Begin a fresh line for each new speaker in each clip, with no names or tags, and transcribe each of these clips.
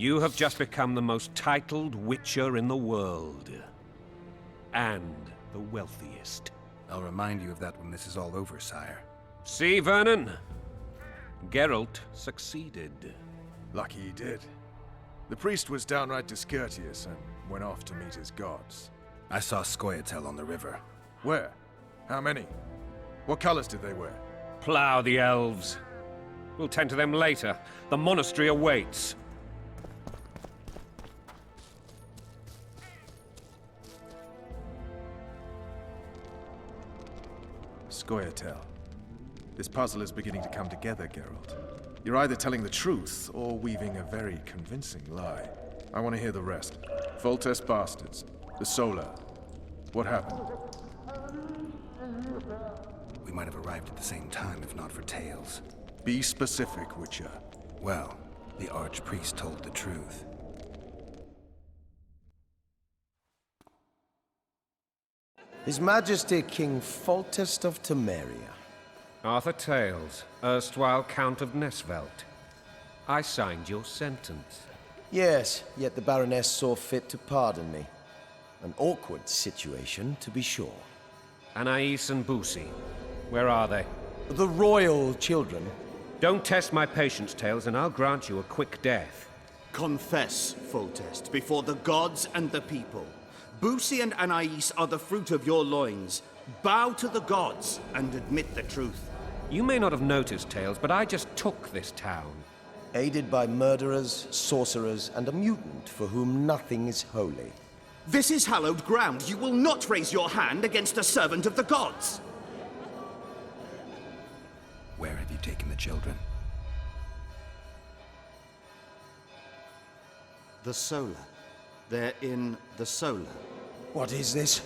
You have just become the most titled witcher in the world. And the wealthiest.
I'll remind you of that when this is all over, sire.
See, Vernon? Geralt succeeded.
Lucky he did. The priest was downright discourteous and went off to meet his gods.
I saw Scoia'tael on the river.
Where? How many? What colors did they wear?
Plough the elves. We'll tend to them later. The monastery awaits.
Scoia'tael. This puzzle is beginning to come together, Geralt. You're either telling the truth or weaving a very convincing lie. I want to hear the rest. Foltest bastards. The Solar. What happened?
We might have arrived at the same time if not for Tales.
Be specific, Witcher.
Well, the Archpriest told the truth.
His Majesty King Foltest of Temeria.
Arthur Tales, erstwhile Count of Nesvelt. I signed your sentence.
Yes, yet the Baroness saw fit to pardon me. An awkward situation, to be sure.
Anais and Boussy, where are they?
The royal children.
Don't test my patience, Tales, and I'll grant you a quick death.
Confess, Foltest, before the gods and the people. Boussy and Anais are the fruit of your loins. Bow to the gods and admit the truth.
You may not have noticed, Tales, but I just took this town.
Aided by murderers, sorcerers, and a mutant for whom nothing is holy.
This is hallowed ground. You will not raise your hand against a servant of the gods.
Where have you taken the children?
The Solar. They're in the Solar.
What is this?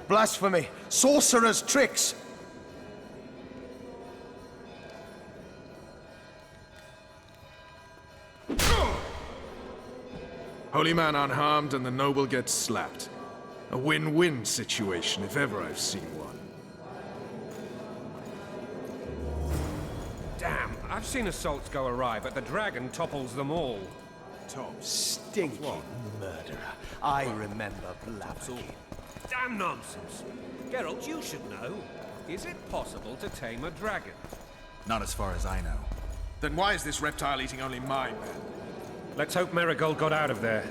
Blasphemy! Sorcerer's tricks!
Holy man unharmed and the noble gets slapped. A win-win situation, if ever I've seen one.
Damn, I've seen assaults go awry, but the dragon topples them all.
Tom,
Stinking murderer. I remember Blaviken.
Damn nonsense. Geralt, you should know. Is it possible to tame a dragon?
Not as far as I know.
then why is this reptile eating only my men?
Let's hope Marigold got out of there.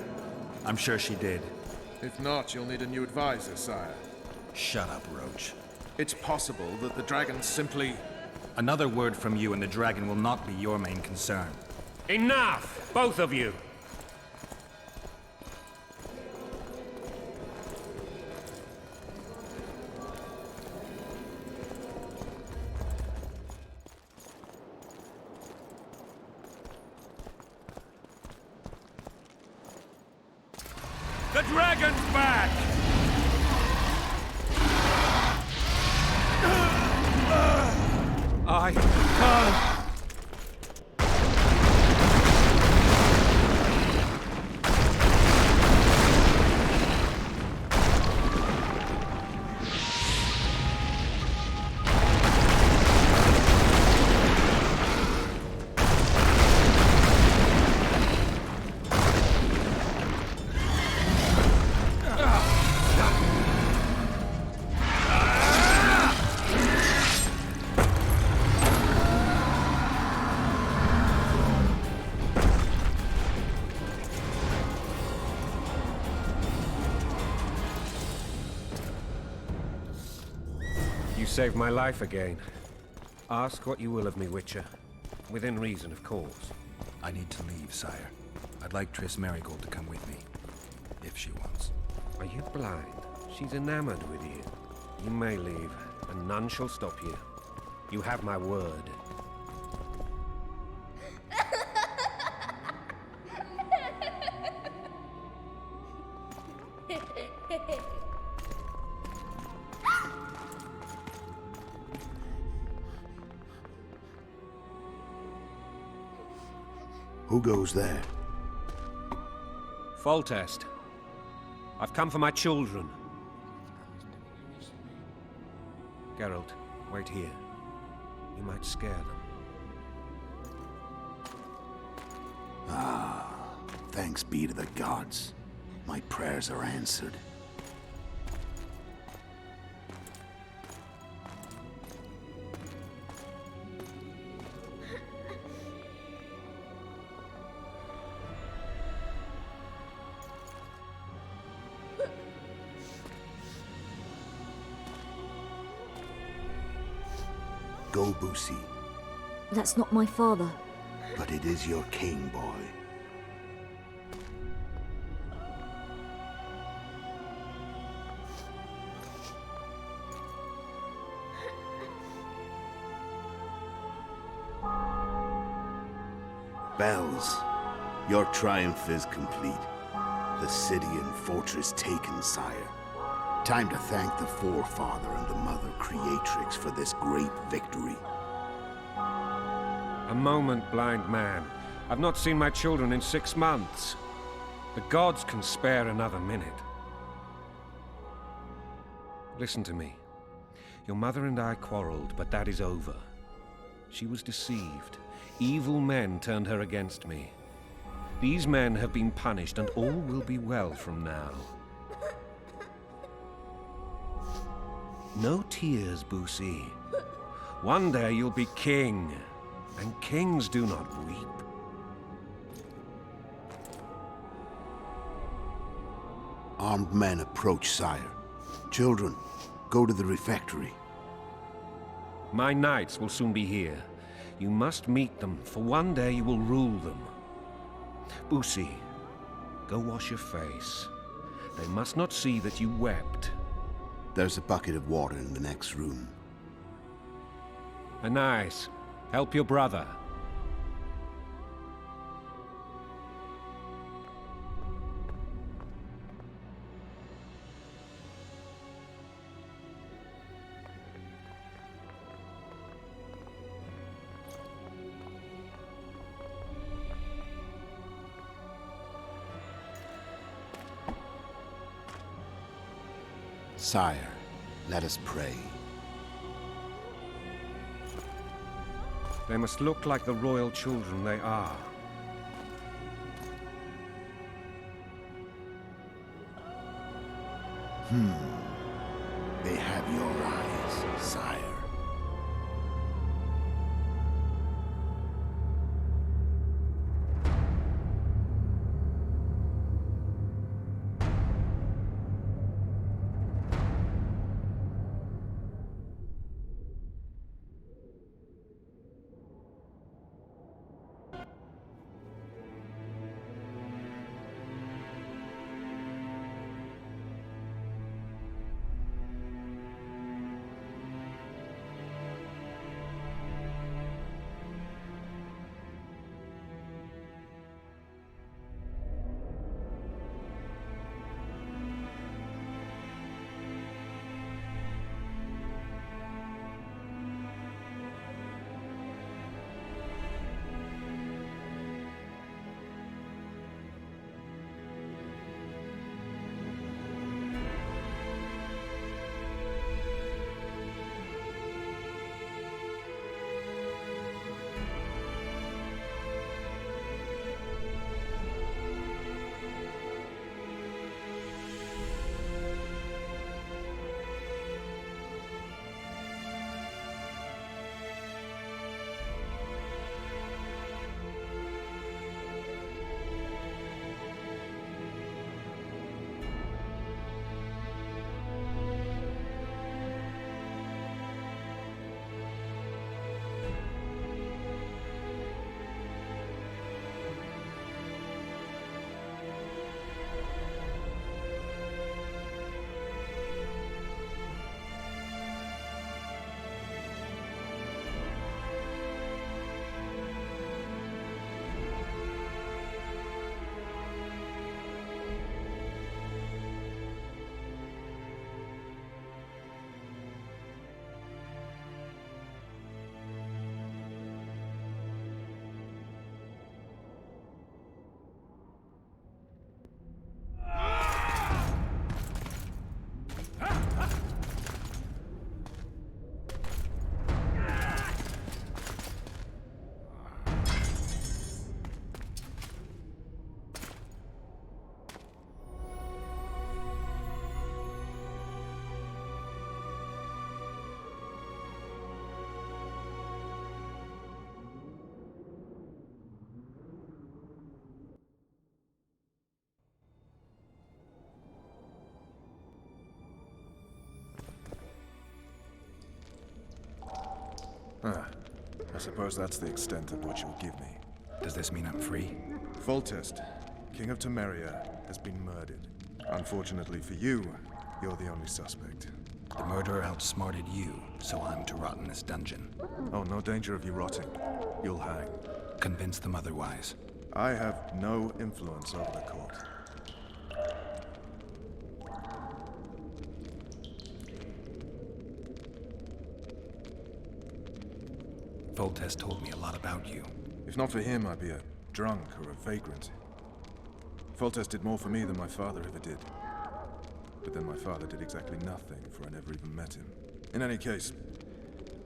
I'm sure she did.
If not, you'll need a new advisor, sire.
Shut up, Roach.
It's possible that the dragon simply...
Another word from you and the dragon will not be your main concern.
Enough! Both of you! The dragon's back! I can't... You saved my life again. Ask what you will of me, Witcher. Within reason, of course.
I need to leave, sire. I'd like Triss Marigold to come with me. If she wants.
Are you blind? She's enamored with you. You may leave, and none shall stop you. You have my word.
Who goes there?
Foltest. I've come for my children. Geralt, wait here. You might scare them.
Thanks be to the gods. My prayers are answered. Go, Boosie.
That's not my father.
But it is your king, boy. Bells, your triumph is complete. The city and fortress taken, sire. Time to thank the Forefather and the Mother Creatrix for this great victory.
A moment, blind man. I've not seen my children in 6 months. The gods can spare another minute. Listen to me. Your mother and I quarreled, but that is over. She was deceived. Evil men turned her against me. These men have been punished, and all will be well from now. No tears, Boosie. One day you'll be king, and kings do not weep.
Armed men approach, sire. Children, go to the refectory.
My knights will soon be here. You must meet them, for one day you will rule them. Boosie, go wash your face. They must not see that you wept.
There's a bucket of water in the next room.
Anais, help your brother.
Sire, let us pray.
They must look like the royal children they are.
They have your eyes, sire.
I suppose that's the extent of what you'll give me.
Does this mean I'm free?
Foltest, King of Temeria, has been murdered. Unfortunately for you, you're the only suspect.
The murderer outsmarted you, so I'm to rot in this dungeon.
Oh, no danger of you rotting. You'll hang.
Convince them otherwise.
I have no influence over the court.
Foltest told me a lot about you.
If not for him, I'd be a drunk or a vagrant. Foltest did more for me than my father ever did. But then my father did exactly nothing, for I never even met him. In any case,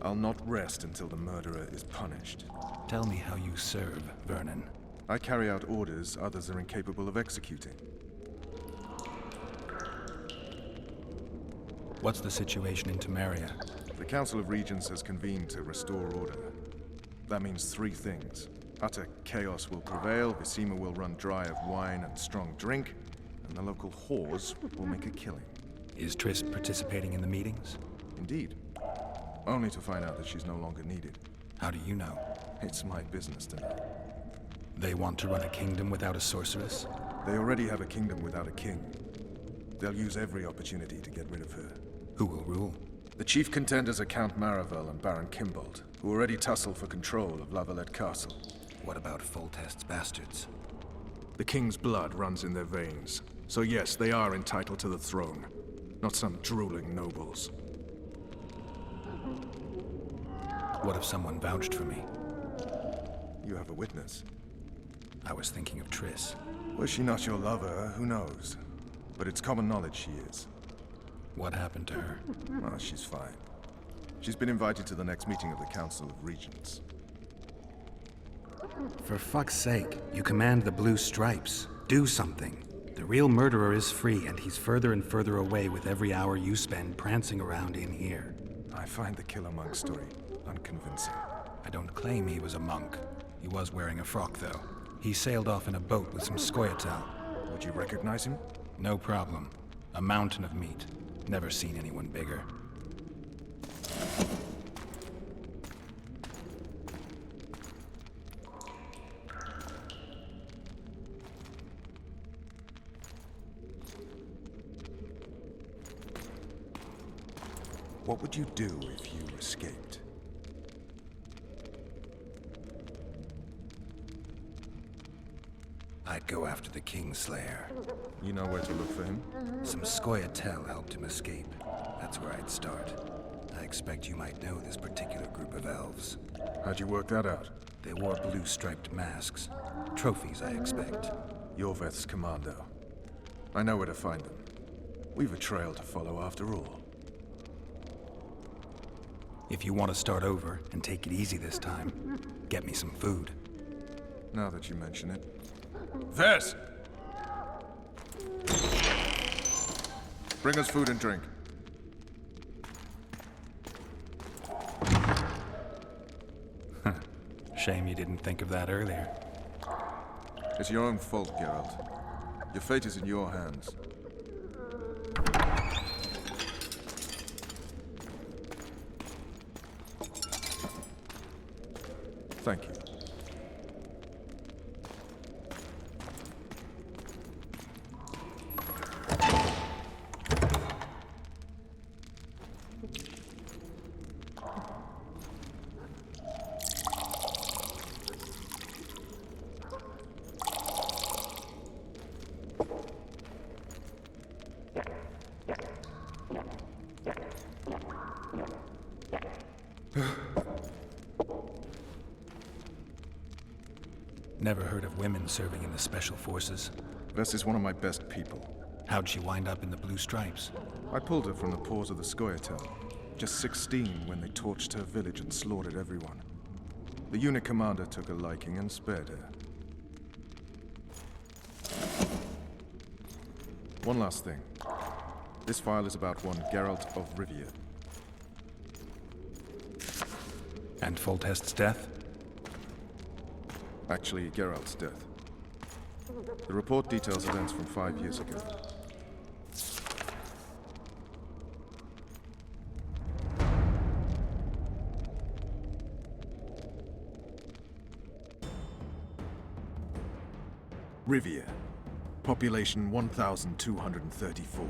I'll not rest until the murderer is punished.
Tell me how you serve, Vernon.
I carry out orders others are incapable of executing.
What's the situation in Temeria?
The Council of Regents has convened to restore order. That means three things. Utter chaos will prevail, Visima will run dry of wine and strong drink, and the local whores will make a killing.
Is Triss participating in the meetings?
Indeed. Only to find out that she's no longer needed.
How do you know?
It's my business to know.
They want to run a kingdom without a sorceress?
They already have a kingdom without a king. They'll use every opportunity to get rid of her.
Who will rule?
The chief contenders are Count Maravel and Baron Kimbold, who already tussle for control of Lavalette Castle.
What about Foltest's bastards?
The king's blood runs in their veins, so yes, they are entitled to the throne. Not some drooling nobles.
What if someone vouched for me?
You have a witness.
I was thinking of Triss.
Was she not your lover? Who knows? But it's common knowledge she is.
What happened to her?
Oh, she's fine. She's been invited to the next meeting of the Council of Regents.
For fuck's sake, you command the Blue Stripes. Do something. The real murderer is free, and he's further and further away with every hour you spend prancing around in here.
I find the Killer Monk story unconvincing.
I don't claim he was a monk. He was wearing a frock, though. He sailed off in a boat with some Scoia'tael.
Would you recognize him?
No problem. A mountain of meat. Never seen anyone bigger.
What would you do if you escaped?
I'd go after the Kingslayer.
You know where to look for him?
Some Scoia'tael helped him escape. That's where I'd start. I expect you might know this particular group of elves.
How'd you work that out?
They wore blue-striped masks. Trophies, I expect.
Yorveth's commando. I know where to find them. We've a trail to follow after all.
If you want to start over and take it easy this time, get me some food.
Now that you mention it. Vess! Bring us food and drink.
Shame you didn't think of that earlier.
It's your own fault, Geralt. Your fate is in your hands. Thank you.
Never heard of women serving in the Special Forces.
Vess is one of my best people.
How'd she wind up in the Blue Stripes?
I pulled her from the paws of the Scoia'tael. Just 16 when they torched her village and slaughtered everyone. The unit commander took a liking and spared her. One last thing. This file is about one Geralt of Rivia.
And Foltest's death?
Actually, Geralt's death. The report details events from 5 years ago. Rivia. Population 1,234.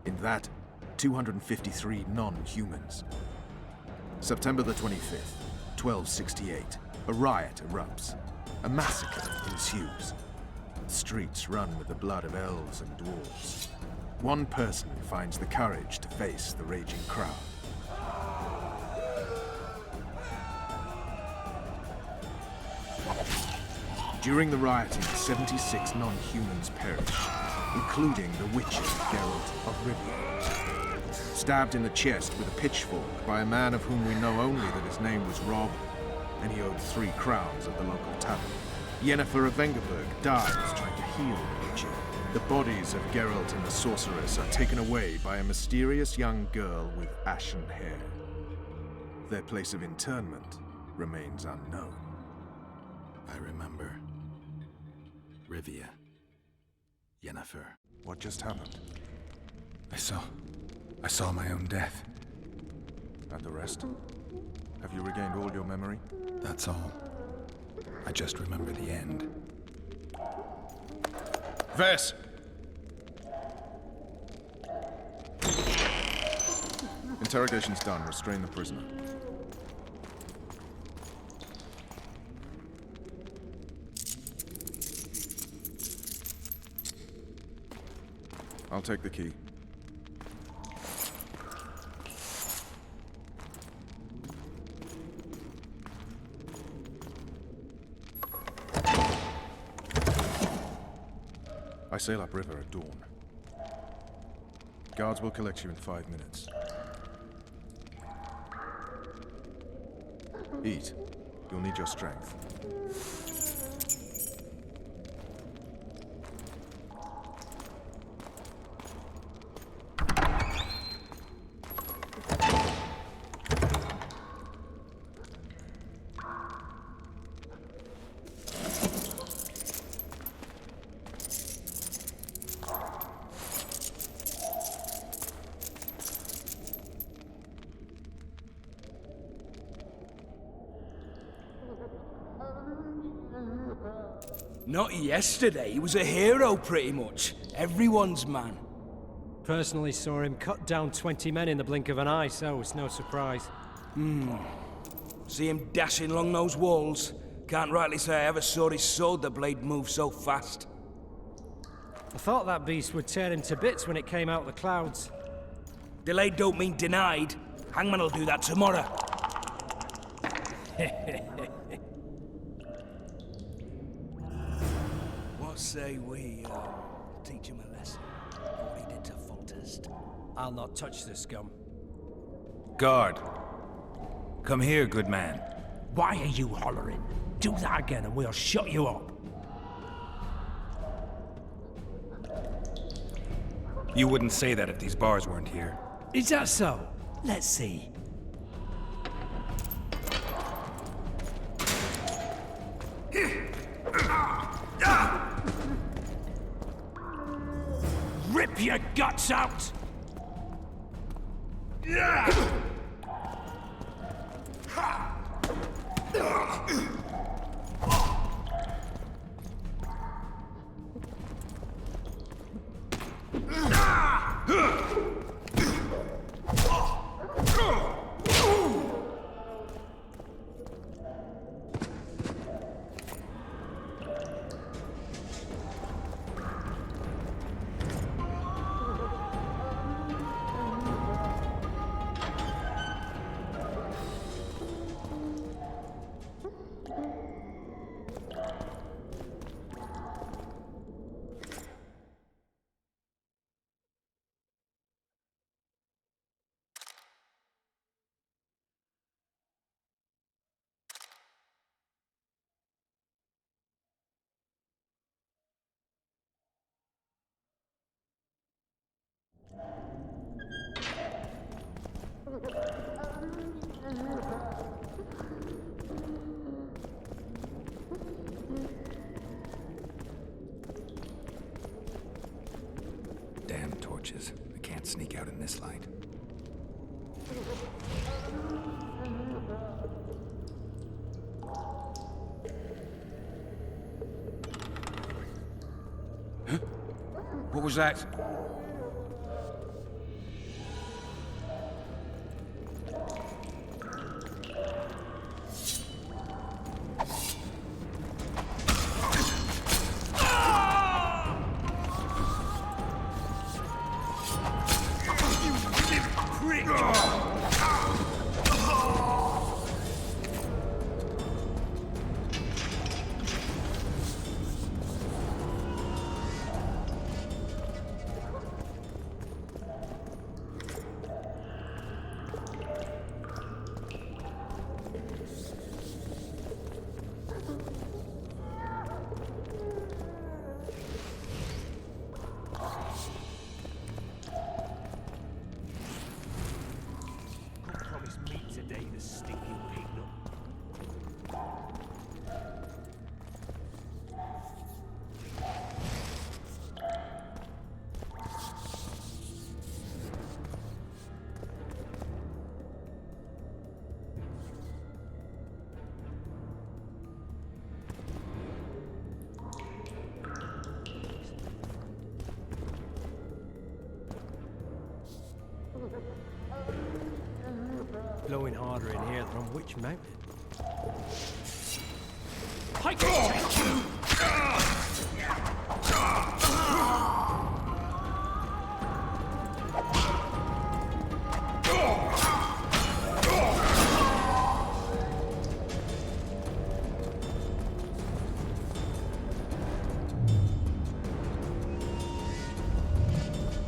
In that, 253 non-humans. September the 25th, 1268. A riot erupts. A massacre ensues. The streets run with the blood of elves and dwarves. One person finds the courage to face the raging crowd. During the rioting, 76 non-humans perish, including the Witcher, Geralt of Rivia. Stabbed in the chest with a pitchfork by a man of whom we know only that his name was Rob, and he owed 3 crowns at the local tavern. Yennefer of Vengerberg dies trying to heal the Witcher. The bodies of Geralt and the sorceress are taken away by a mysterious young girl with ashen hair. Their place of internment remains unknown.
I remember. Rivia. Yennefer.
What just happened?
I saw my own death.
And the rest? Have you regained all your memory?
That's all. I just remember the end.
Vess! Interrogation's done. Restrain the prisoner. I'll take the key. I sail upriver at dawn. Guards will collect you in 5 minutes. Eat. You'll need your strength.
Not yesterday. He was a hero, pretty much. Everyone's man.
Personally saw him cut down 20 men in the blink of an eye, so it's no surprise.
See him dashing along those walls. Can't rightly say I ever saw his sword the blade move so fast.
I thought that beast would tear him to bits when it came out of the clouds.
Delayed don't mean denied. Hangman'll do that tomorrow. What say we teach him a lesson? What he did to Foltest.
I'll not touch the scum.
Guard. Come here, good man.
Why are you hollering? Do that again and we'll shut you up.
You wouldn't say that if these bars weren't here.
Is that so? Let's see. Rip your guts out!
Damn torches. I can't sneak out in this light.
What was that?
Blowing harder in here than on which mountain?
I can take you!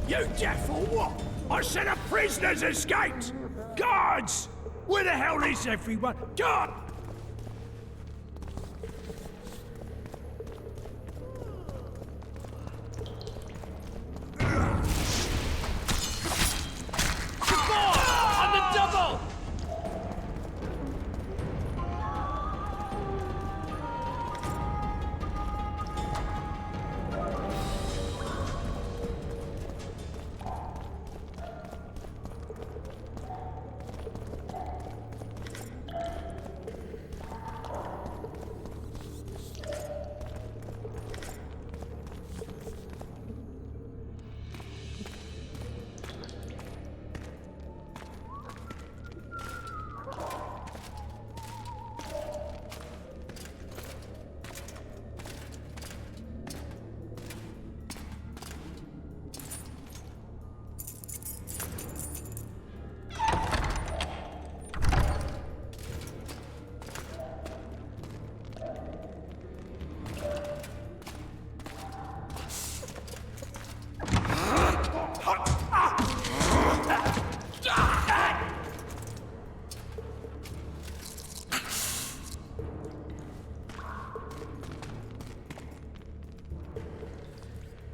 You deaf or what? I said a prisoner's escaped! Guards! Where the hell is everyone? God! On the double!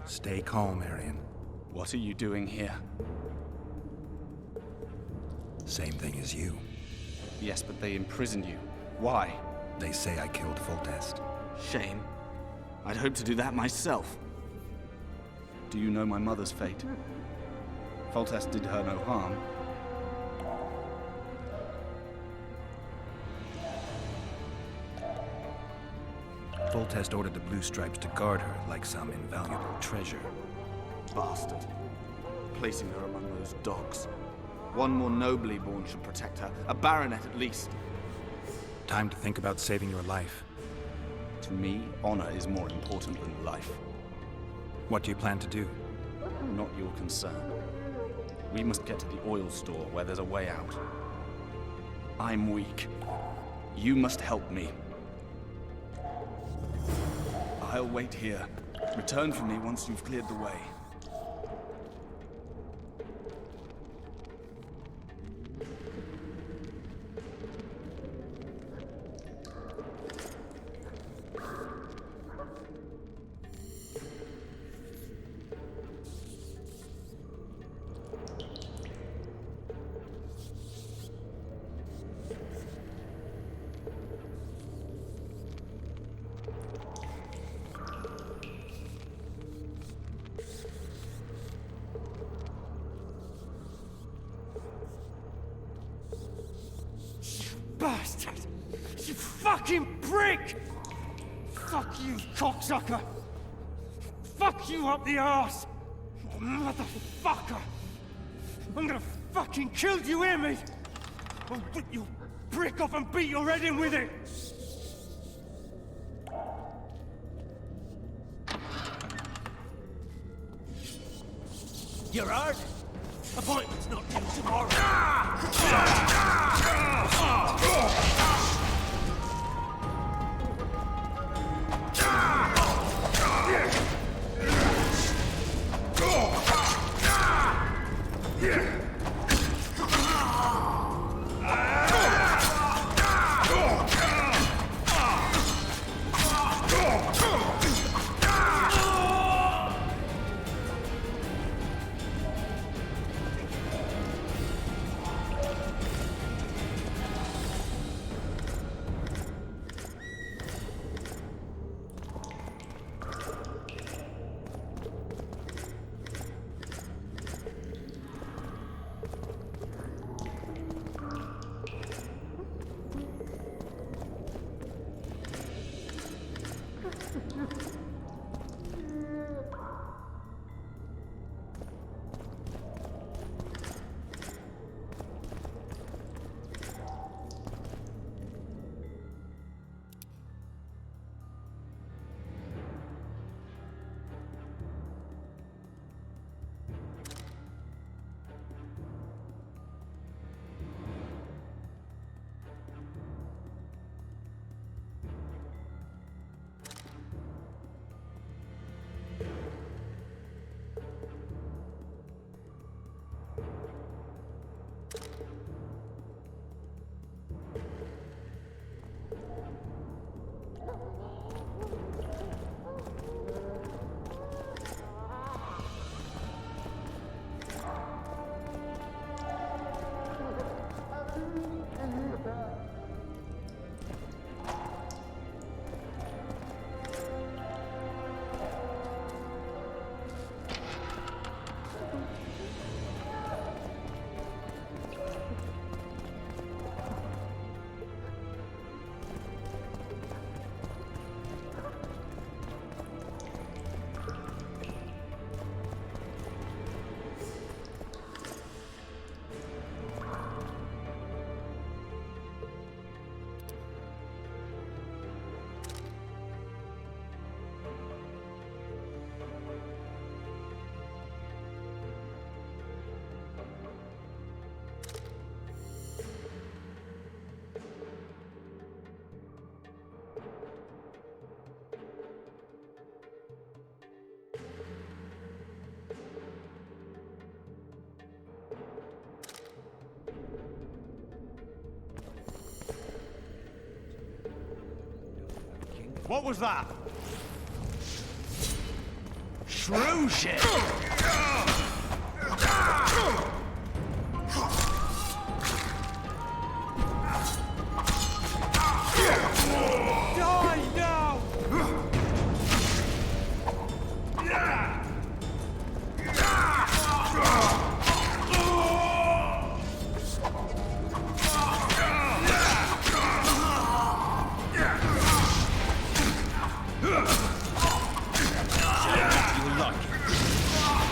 Stay calm, Arian.
What are you doing here?
Same thing as you.
Yes, but they imprisoned you. Why?
They say I killed Foltest.
Shame. I'd hoped to do that myself. Do you know my mother's fate? Foltest did her no harm.
Foltest ordered the Blue Stripes to guard her like some invaluable treasure.
Bastard. Placing her among those dogs. One more nobly born should protect her. A baronet at least.
Time to think about saving your life.
To me, honor is more important than life.
What do you plan to do?
Not your concern. We must get to the oil store where there's a way out. I'm weak. You must help me. I'll wait here. Return for me once you've cleared the way.
Bastard! You fucking prick! Fuck you, cocksucker! Fuck you up the arse! Motherfucker! I'm gonna fucking kill you, hear me? I'll rip your brick off and beat your head in with it! You're hurt? Appointment's not till tomorrow.
What was that? Shrew shit!
Die now!
You will like it.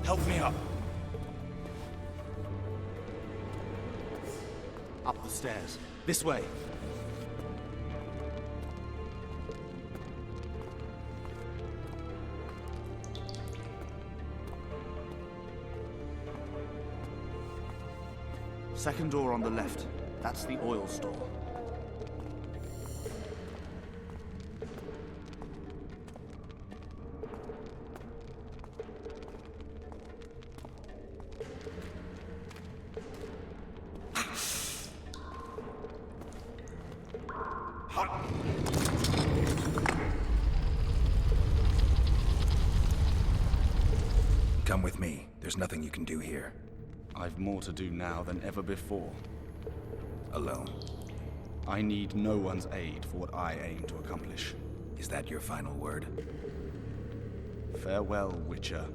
Help me up.
Up the stairs. This way. Second door on the left. That's the oil store.
Come with me. There's nothing you can do here.
I've more to do now than ever before.
Alone.
I need no one's aid for what I aim to accomplish.
Is that your final word?
Farewell, Witcher.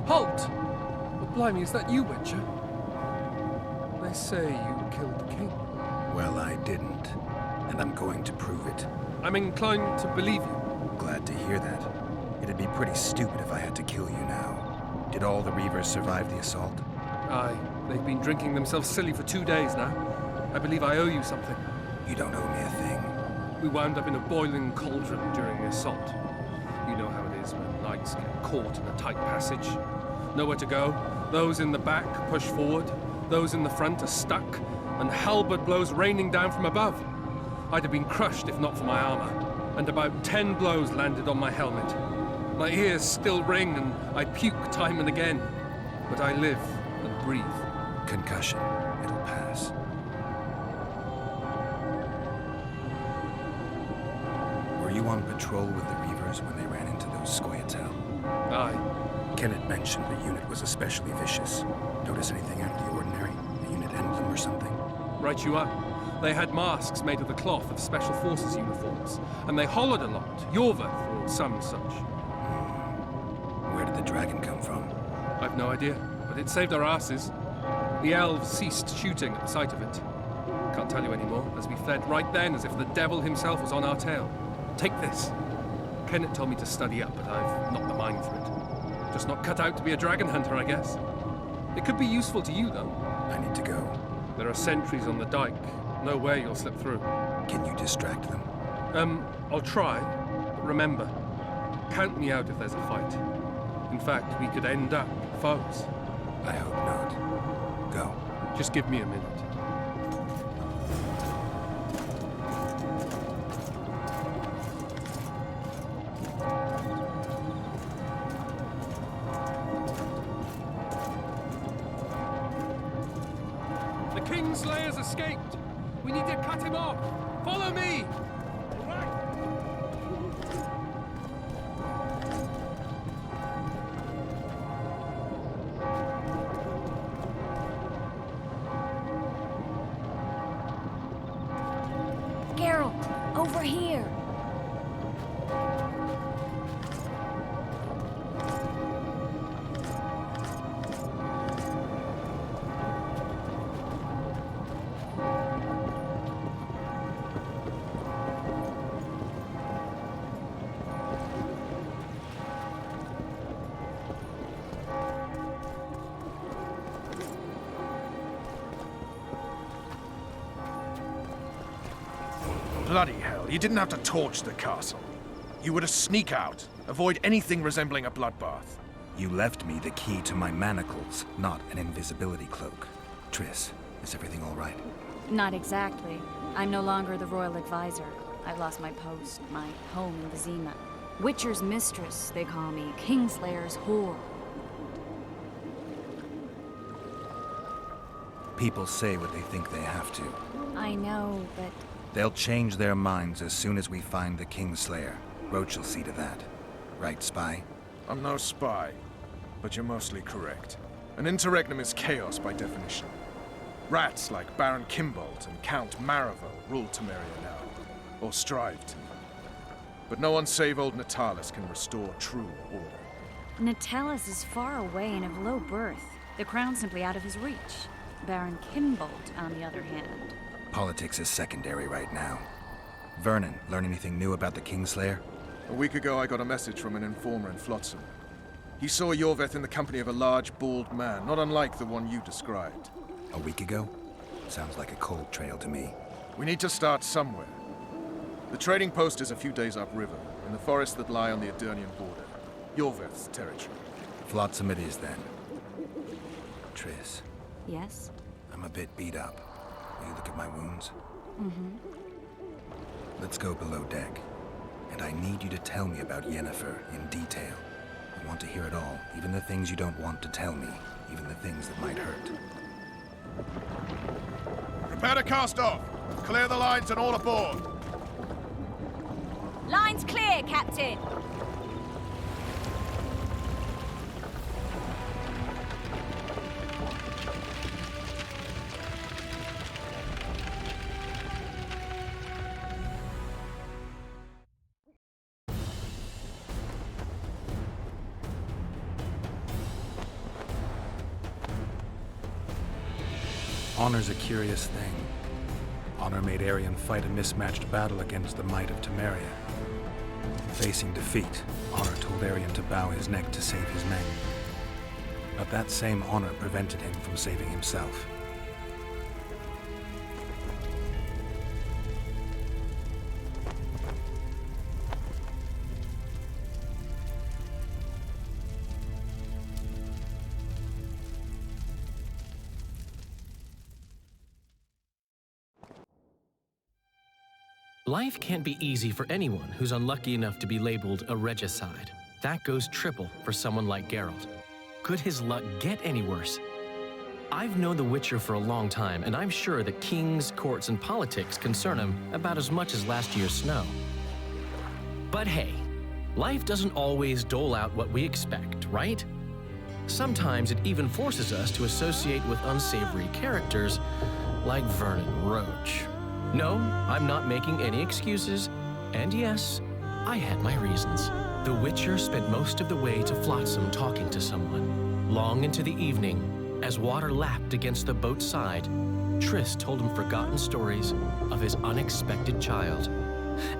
Halt! But blimey, is that you, Witcher? They say you killed the king.
Well, I didn't. And I'm going to prove it.
I'm inclined to believe you.
Glad to hear that. It'd be pretty stupid if I had to kill you now. Did all the Reavers survive the assault?
Aye. They've been drinking themselves silly for 2 days now. I believe I owe you something.
You don't owe me a thing.
We wound up in a boiling cauldron during the assault. You know how it is when knights get caught in a tight passage. Nowhere to go. Those in the back push forward. Those in the front are stuck. And halberd blows raining down from above. I'd have been crushed if not for my armor. And about 10 blows landed on my helmet. My ears still ring and I puke time and again. But I live and breathe.
Concussion. It'll pass. Were you on patrol with the Reavers when they ran into those Scoia'tael?
Aye.
Kenneth mentioned the unit was especially vicious. Notice anything out of the ordinary? A unit emblem or something?
Right you are. They had masks made of the cloth of Special Forces uniforms, and they hollered a lot. Yorva, or some such.
Where did the dragon come from?
I've no idea, but it saved our asses. The elves ceased shooting at the sight of it. Can't tell you anymore, as we fled right then as if the devil himself was on our tail. Take this. Kenneth told me to study up, but I've not the mind for it. Just not cut out to be a dragon hunter, I guess. It could be useful to you, though.
I need to go.
There are sentries on the dike. No way you'll slip through.
Can you distract them?
I'll try. But remember, count me out if there's a fight. In fact, we could end up foes.
I hope not. Go.
Just give me a minute. The Kingslayer's escaped. We need to cut him off. Follow me!
Geralt, over here.
Bloody hell, you didn't have to torch the castle. You were to sneak out, avoid anything resembling a bloodbath.
You left me the key to my manacles, not an invisibility cloak. Triss, is everything all right?
Not exactly. I'm no longer the royal advisor.
I've lost my post, my home in Vizima. Witcher's mistress, they call me. Kingslayer's whore.
People say what they think they have to.
I know, but...
They'll change their minds as soon as we find the Kingslayer. Roach will see to that. Right, Spy?
I'm no spy, but you're mostly correct. An interregnum is chaos by definition. Rats like Baron Kimbold and Count Maravel rule Temeria now, or strive to. But no one save old Natalis can restore true order.
Natalis is far away and of low birth. The crown's simply out of his reach. Baron Kimbold, on the other hand.
Politics is secondary right now. Vernon, learn anything new about the Kingslayer?
A week ago, I got a message from an informer in Flotsam. He saw Yorveth in the company of a large, bald man, not unlike the one you described.
A week ago? Sounds like a cold trail to me.
We need to start somewhere. The trading post is a few days upriver, in the forests that lie on the Edirnian border. Yorveth's territory.
Flotsam it is, then. Triss.
Yes?
I'm a bit beat up. Will you look at my wounds?
Mm-hmm.
Let's go below deck. And I need you to tell me about Yennefer in detail. I want to hear it all, even the things you don't want to tell me, even the things that might hurt.
Prepare to cast off! Clear the lines and all aboard!
Line's clear, Captain!
Honor's a curious thing. Honor made Arion fight a mismatched battle against the might of Temeria. Facing defeat, Honor told Arion to bow his neck to save his men. But that same honor prevented him from saving himself.
Life can't be easy for anyone who's unlucky enough to be labeled a regicide. That goes triple for someone like Geralt. Could his luck get any worse? I've known the Witcher for a long time, and I'm sure that kings, courts, and politics concern him about as much as last year's snow. But hey, life doesn't always dole out what we expect, right? Sometimes it even forces us to associate with unsavory characters like Vernon Roach. No, I'm not making any excuses, and yes, I had my reasons. The Witcher spent most of the way to Flotsam talking to someone. Long into the evening, as water lapped against the boat's side, Triss told him forgotten stories of his unexpected child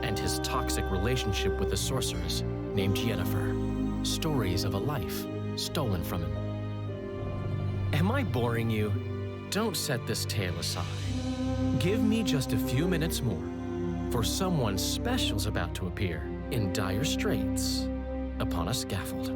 and his toxic relationship with a sorceress named Yennefer. Stories of a life stolen from him. Am I boring you? Don't set this tale aside. Give me just a few minutes more, for someone special's about to appear in dire straits upon a scaffold.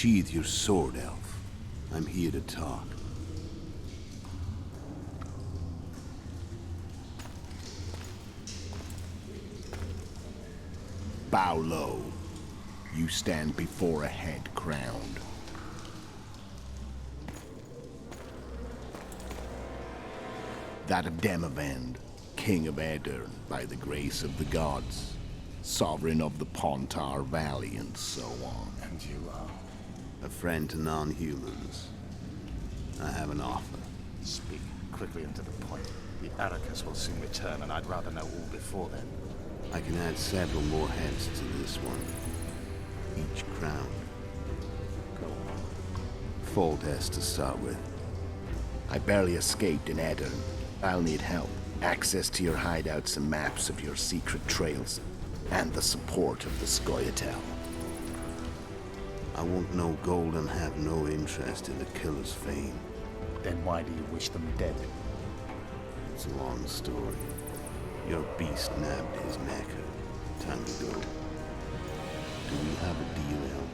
Sheathe your sword, elf. I'm here to talk. Bow low. You stand before a head crowned. That of Demavend, king of Aedirn, by the grace of the gods, sovereign of the Pontar Valley, and so on.
And you are?
A friend to non-humans. I have an offer.
Speak quickly and to the point. The Arrakis will soon return, and I'd rather know all before then.
I can add several more heads to this one. Each crown.
Go on.
Foltest to start with. I barely escaped in Aedirn. I'll need help. Access to your hideouts and maps of your secret trails. And the support of the Scoia'tael. I want no gold and have no interest in the killer's fame.
Then why do you wish them dead?
It's a long story. Your beast nabbed his neck. Time to go. Do we have a deal, elf?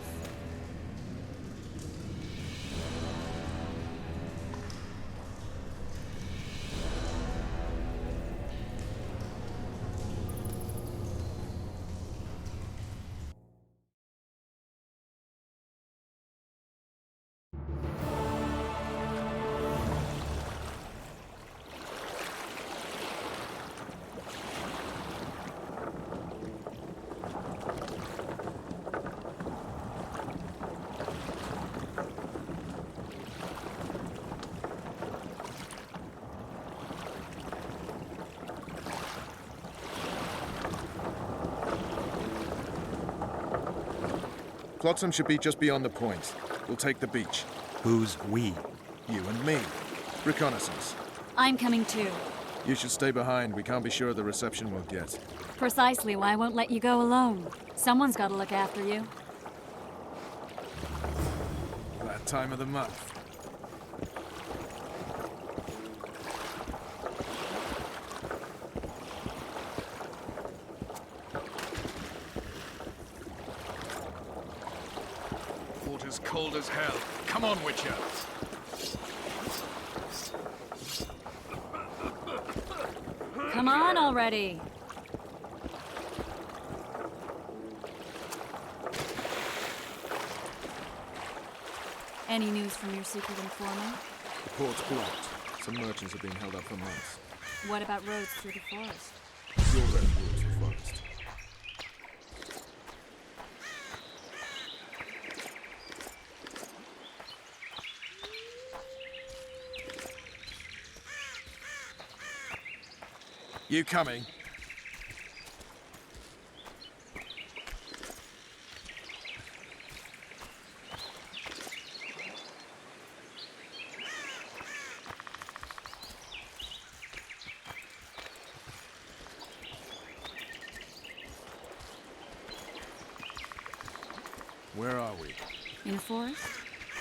Flotsam should be just beyond the point. We'll take the beach.
Who's we?
You and me. Reconnaissance.
I'm coming too.
You should stay behind. We can't be sure of the reception we'll get.
Precisely why I won't let you go alone. Someone's got to look after you.
That time of the month.
Water's cold as hell. Come on, Witcher.
Come on already. Any news from your secret informant?
The port's blocked. Some merchants have been held up for months.
What about roads through the forest?
Your red rules the forest. You coming? Where are we?
In a forest?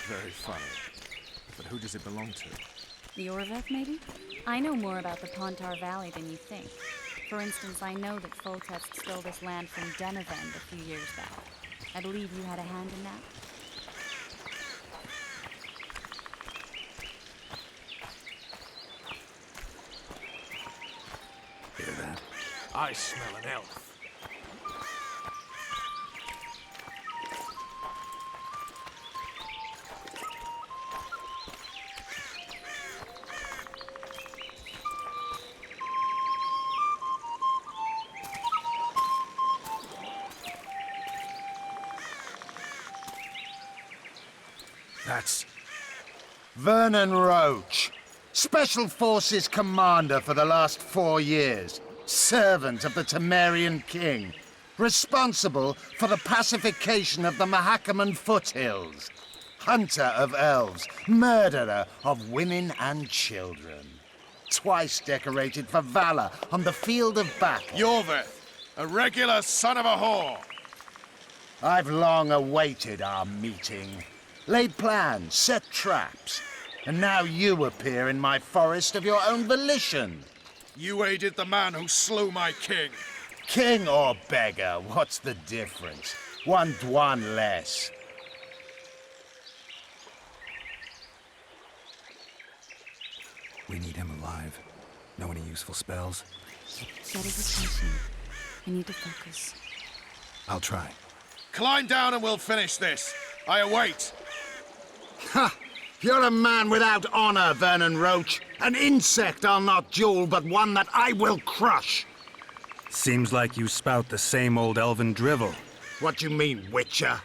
Very funny. But who does it belong to?
The Orveth, maybe? I know more about the Pontar Valley than you think. For instance, I know that Foltest stole this land from Demavend a few years back. I believe you had a hand in that.
Hear that?
I smell an elf.
That's...
Vernon Roach, Special Forces Commander for the last 4 years, servant of the Temerian King, responsible for the pacification of the Mahakaman foothills, hunter of elves, murderer of women and children, twice decorated for valor on the field of battle.
Yorveth, a regular son of a whore!
I've long awaited our meeting. Laid plans, set traps, and now you appear in my forest of your own volition.
You aided the man who slew my king.
King or beggar, what's the difference? One less.
We need him alive. Know any useful spells?
Get his attention. I need to focus.
I'll try.
Climb down and we'll finish this. I await.
Ha! You're a man without honor, Vernon Roach. An insect I'll not duel, but one that I will crush.
Seems like you spout the same old elven drivel.
What you mean, Witcher?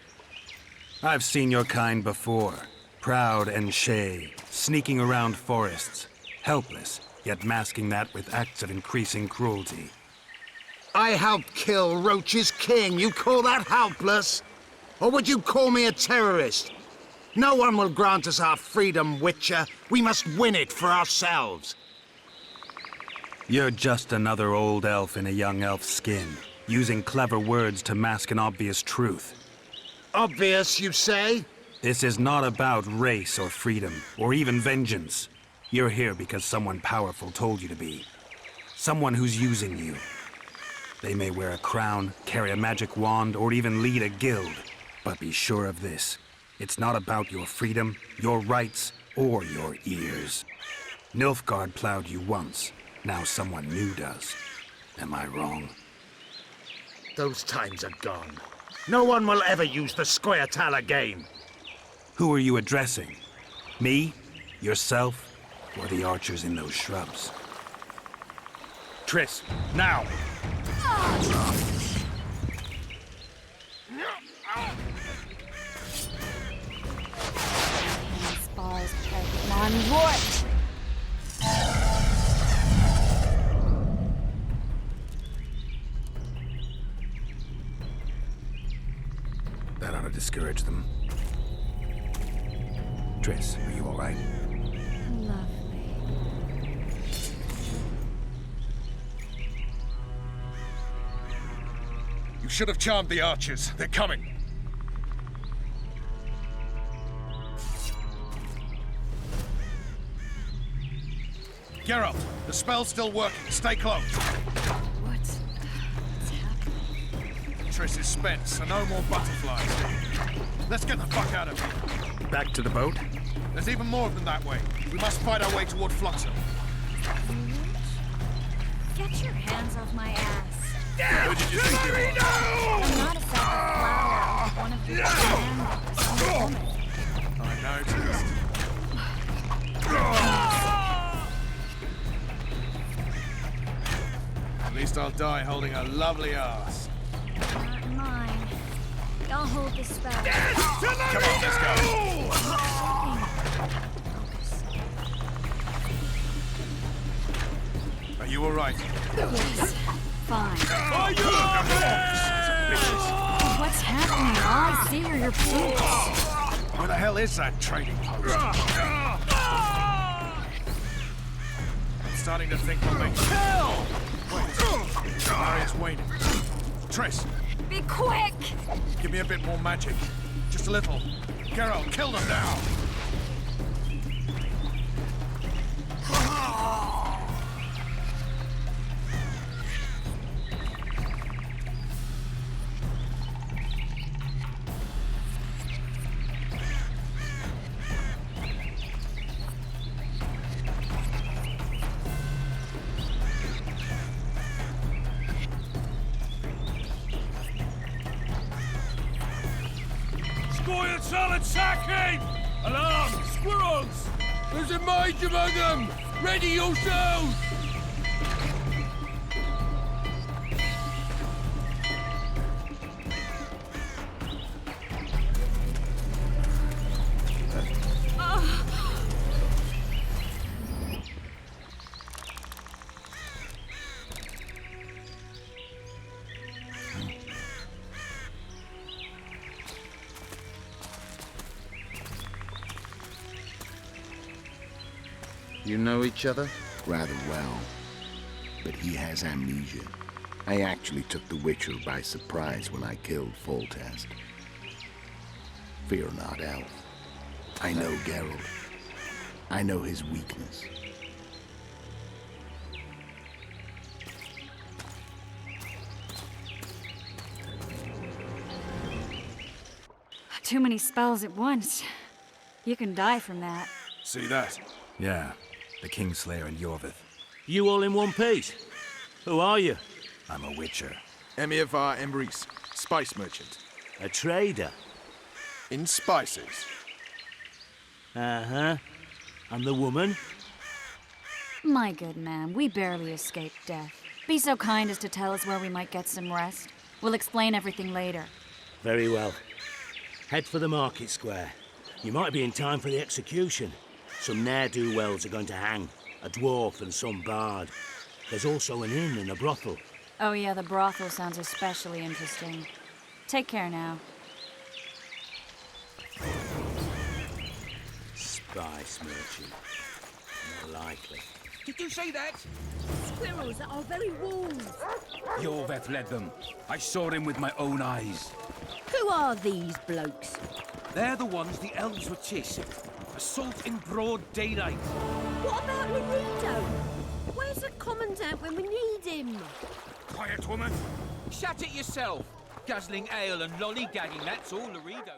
I've seen your kind before. Proud and shay, sneaking around forests. Helpless, yet masking that with acts of increasing cruelty.
I helped kill Roach's king. You call that helpless? Or would you call me a terrorist? No one will grant us our freedom, Witcher. We must win it for ourselves.
You're just another old elf in a young elf's skin, using clever words to mask an obvious truth.
Obvious, you say?
This is not about race or freedom, or even vengeance. You're here because someone powerful told you to be. Someone who's using you. They may wear a crown, carry a magic wand, or even lead a guild. But be sure of this. It's not about your freedom, your rights, or your ears. Nilfgaard plowed you once. Now someone new does. Am I wrong?
Those times are gone. No one will ever use the square tile again.
Who are you addressing? Me? Yourself? Or the archers in those shrubs? Triss, now!
Bars, Pokemon, Roach!
That ought to discourage them. Triss, are you all right?
Lovely.
You should have charmed the archers. They're coming. Geralt, the spell's still working. Stay close.
What's happening?
Triss is spent, so no more butterflies. Let's get the fuck out of here.
Back to the boat?
There's even more of them that way. We must fight our way toward Fluxo.
Get your hands off my ass.
Who did you think you were?
I'm not a sack of flour. I'm one of your woman.
I noticed. At least I'll die holding a lovely ass.
Not mine. I'll hold the spell.
Come on, let's go. Are you all right?
Yes. Fine.
What's
happening? All I see are your boots.
Where the hell is that trading post? I'm starting to think we'll make... Hell! Wait. Marius waning. Triss,
Be quick!
give me a bit more magic. Just a little. Geralt, kill them now!
Squire solid sacking! Alarm! Squirrels! There's a mage among them! Ready yourselves!
You know each other?
Rather well. But he has amnesia. I actually took the Witcher by surprise when I killed Foltest. Fear not, Elf. I know Geralt. I know his weakness.
Too many spells at once. You can die from that.
See that?
Yeah. the Kingslayer and Yorvith.
You all in one piece? Who are you?
I'm a witcher.
Emirvar Emrys, spice merchant.
A trader?
In spices.
Uh-huh. And the woman?
My good man, we barely escaped death. Be so kind as to tell us where we might get some rest. We'll explain everything later.
Very well. Head for the market square. You might be in time for the execution. Some ne'er-do-wells are going to hang. A dwarf and some bard. There's also an inn and a brothel.
Oh yeah, the brothel sounds especially interesting. Take care now.
Spice merchant. More likely.
Did you say that?
Squirrels at our very walls.
Yorveth led them. I saw him with my own eyes.
Who are these blokes?
They're the ones the elves were chasing. Assault in broad daylight.
What about Laredo? Where's the commandant when we need him?
Quiet, woman. Shut it yourself. Guzzling ale and lollygagging, that's all Laredo.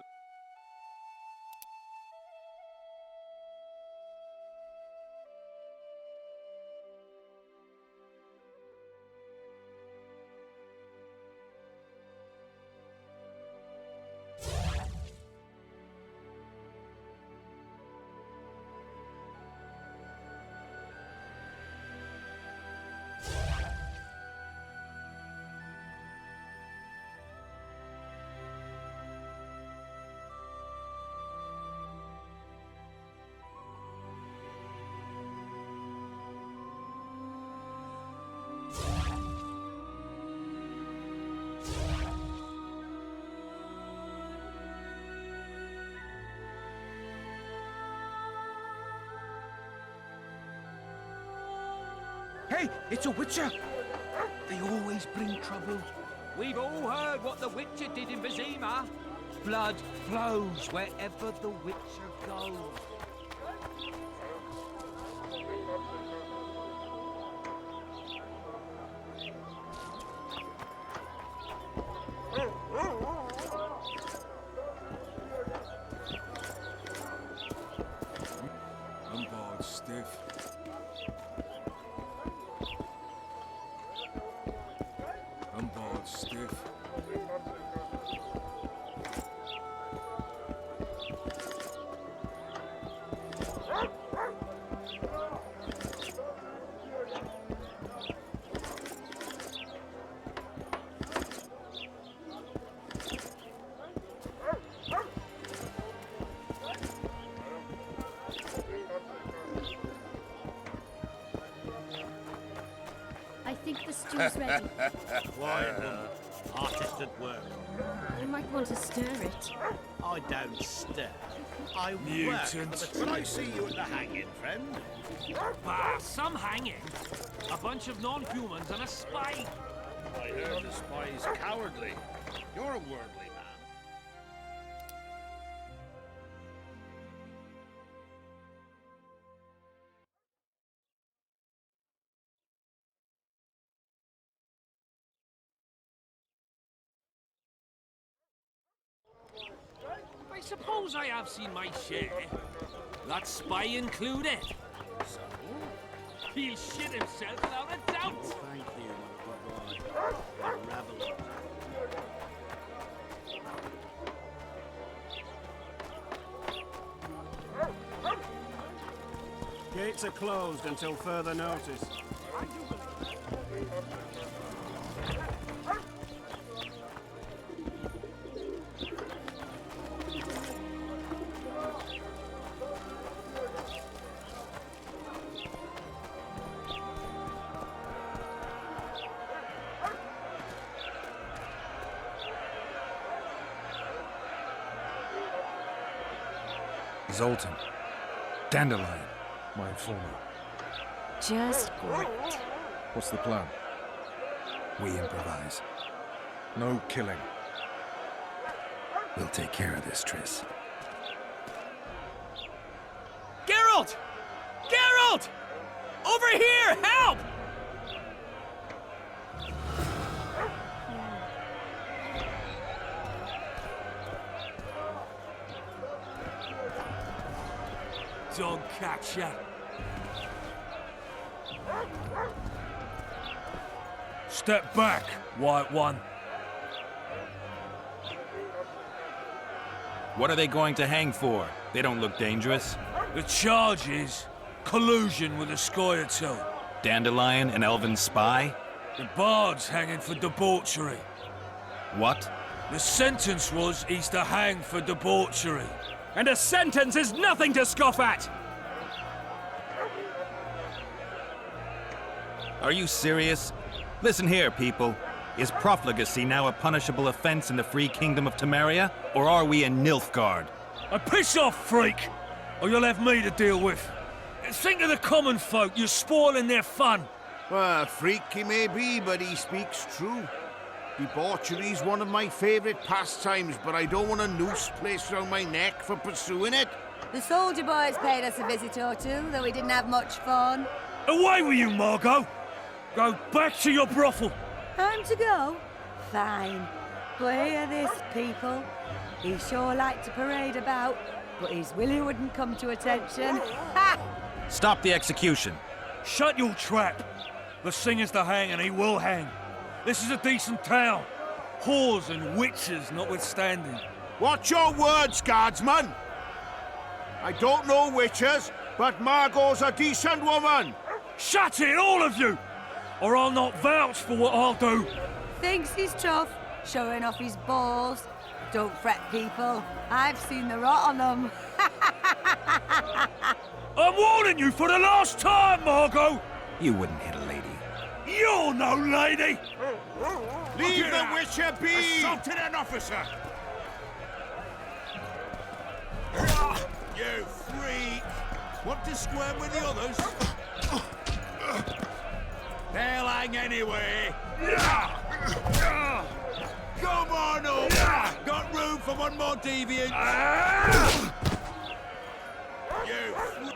Hey, it's a witcher! They always bring trouble. We've all heard what the witcher did in Vizima. Blood flows wherever the witcher goes.
I'm bored stiff. I'm bored stiff.
I think the stew's ready.
Quiet, woman. Artist at work.
You might want to stir it.
I don't stir. I
Mutant.
work. Will I see you at the hanging, friend?
Bah, some hanging. A bunch of non-humans and a spy.
I heard the spy's cowardly. You're a worldly man.
I suppose I have seen my share. That spy included.
So?
He'll shit himself without a doubt.
Thank you, my good boy. A rebel.
Gates are closed until further notice.
Zoltan. Dandelion.
My informer.
Just great.
What's the plan?
We improvise.
No killing.
We'll take care of this, Triss.
Geralt! Geralt! Over here! Help! Dog catcher.
Step back, White One.
What are they going to hang for? They don't look dangerous.
The charge is collusion with the Scoia'tael.
Dandelion, an elven spy?
The bard's hanging for debauchery.
What?
The sentence was he's to hang for debauchery.
And a sentence is nothing to scoff at!
Are you serious? Listen here, people. Is profligacy now a punishable offense in the free kingdom of Temeria? Or are we in Nilfgaard?
Piss off, freak! Or you'll have me to deal with. Think of the common folk, you're spoiling their fun.
Well, freak he may be, but he speaks true. Debauchery's one of my favourite pastimes, but I don't want a noose placed around my neck for pursuing it.
The soldier boys paid us a visit or two, though we didn't have much fun.
Away with you, Margot! Go back to your brothel!
Time to go? Fine. But hear this, people. He sure liked to parade about, but his Willie wouldn't come to attention. Ha!
Stop the execution.
Shut your trap. The singer's to hang, and he will hang. This is a decent town. Whores and witches notwithstanding.
Watch your words, guardsman! I don't know witches, but Margot's a decent woman!
Shut it, all of you! Or I'll not vouch for what I'll do.
Thinks he's tough, showing off his balls. Don't fret, people. I've seen the rot on them.
I'm warning you for the last time, Margot!
You wouldn't hit a lady.
You're no lady!
Leave the witcher be! Assaulted an officer!
You freak! Want to squirm with the others? They'll hang anyway! Come on up! Got room for one more deviant? You freak!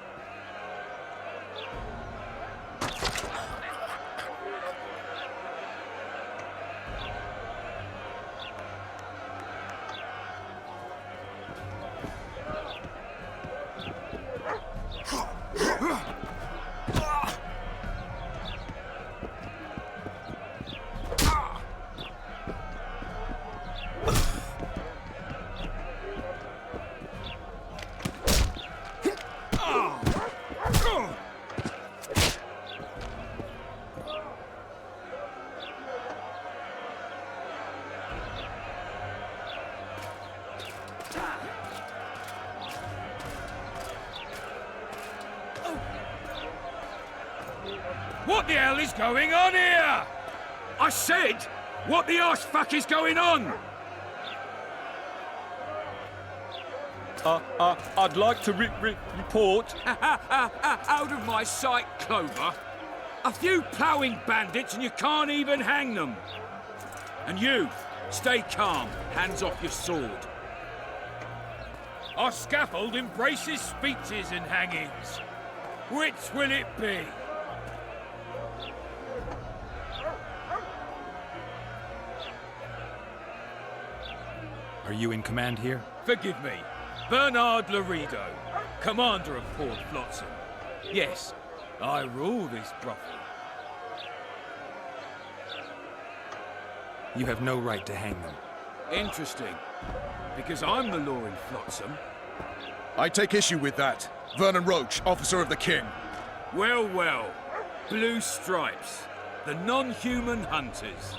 What the hell is going on here? I said, what the arse fuck is going on?
I'd like to report.
Out of my sight, Clover. A few ploughing bandits and you can't even hang them. And you, stay calm, hands off your sword. Our scaffold embraces speeches and hangings. Which will it be?
Are you in command here?
Forgive me. Bernard Laredo, commander of Port Flotsam. Yes, I rule this brothel.
You have no right to hang them.
Interesting. Because I'm the law in Flotsam.
I take issue with that. Vernon Roach, officer of the king.
Well, well. Blue stripes. The non-human hunters.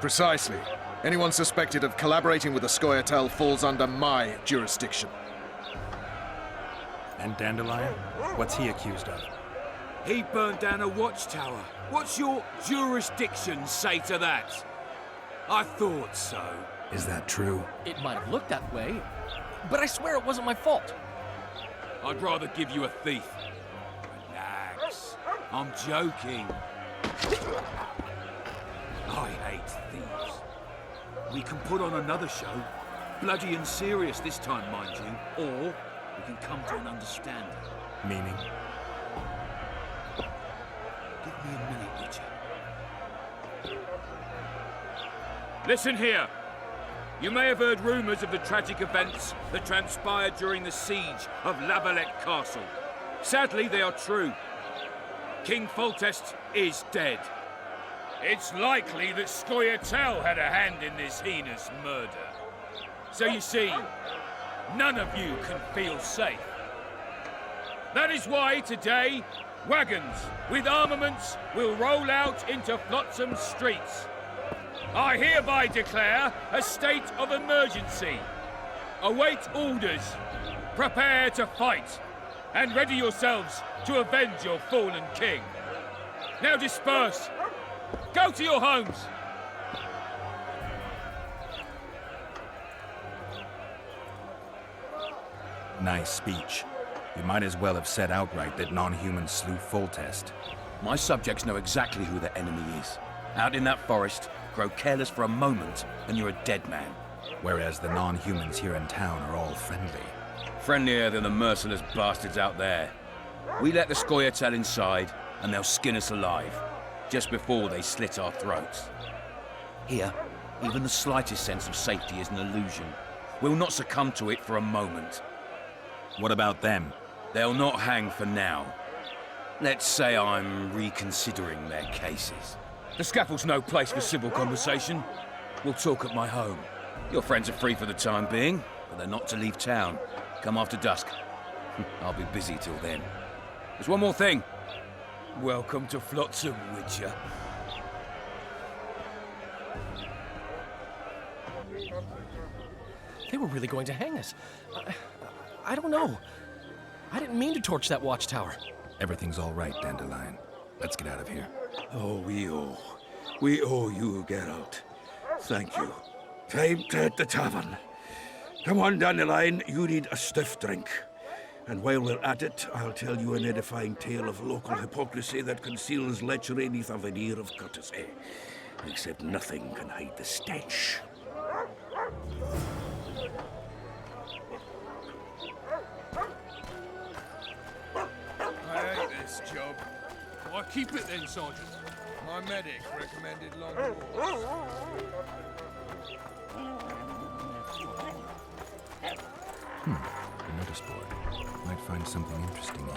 Precisely. Anyone suspected of collaborating with the Scoia'tael falls under my jurisdiction.
And Dandelion? What's he accused of?
He burned down a watchtower. What's your jurisdiction say to that? I thought so.
Is that true?
It might have looked that way, but I swear it wasn't my fault.
I'd rather give you a thief. Relax. I'm joking. I hate thieves. We can put on another show. Bloody and serious this time, mind you. Or we can come to an understanding.
Meaning?
Give me a minute, Witcher. Listen here. You may have heard rumours of the tragic events that transpired during the siege of Lavalette Castle. Sadly, they are true.
King Foltest is dead. It's likely that Scoia'tael had a hand in this heinous murder. So you see, none of you can feel safe. That is why today, wagons with armaments will roll out into Flotsam streets. I hereby declare a state of emergency. Await orders. Prepare to fight. And ready yourselves to avenge your fallen king. Now disperse. Go to your homes.
Nice speech. You might as well have said outright that non-humans slew Foltest.
My subjects know exactly who the enemy is. Out in that forest, grow careless for a moment, and you're a dead man.
Whereas the non-humans here in town are all friendly.
Friendlier than the merciless bastards out there. We let the Scoia'tael inside, and they'll skin us alive, just before they slit our throats. Here, even the slightest sense of safety is an illusion. We'll not succumb to it for a moment.
What about them?
They'll not hang for now. Let's say I'm reconsidering their cases. The scaffold's no place for civil conversation. We'll talk at my home. Your friends are free for the time being, but they're not to leave town. Come after dusk. I'll be busy till then. There's one more thing. Welcome to Flotsam, Witcher.
They were really going to hang us. I don't know. I didn't mean to torch that watchtower.
Everything's all right, Dandelion. Let's get out of here.
Oh, we owe you, Geralt. Thank you. Time to hit the tavern. Come on, Dandelion, you need a stiff drink. And while we're at it, I'll tell you an edifying tale of local hypocrisy that conceals lechery neath a veneer of courtesy. Except nothing can hide the stench.
I hate this job. Why keep it then, Sergeant? My medic recommended long walks.
A notice board. Might find something interesting here.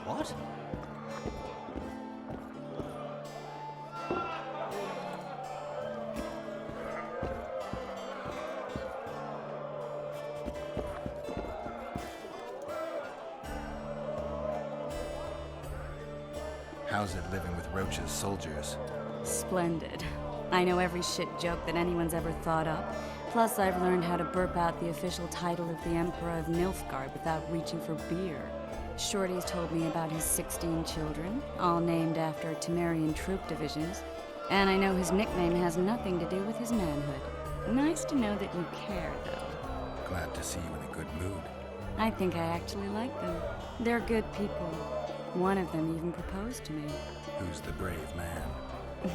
What?
How's it living with Roach's soldiers?
Splendid. I know every shit joke that anyone's ever thought up. Plus, I've learned how to burp out the official title of the Emperor of Nilfgaard without reaching for beer. Shorty's told me about his 16 children, all named after Temerian troop divisions. And I know his nickname has nothing to do with his manhood. Nice to know that you care, though.
Glad to see you in a good mood.
I think I actually like them. They're good people. One of them even proposed to me.
Who's the brave man?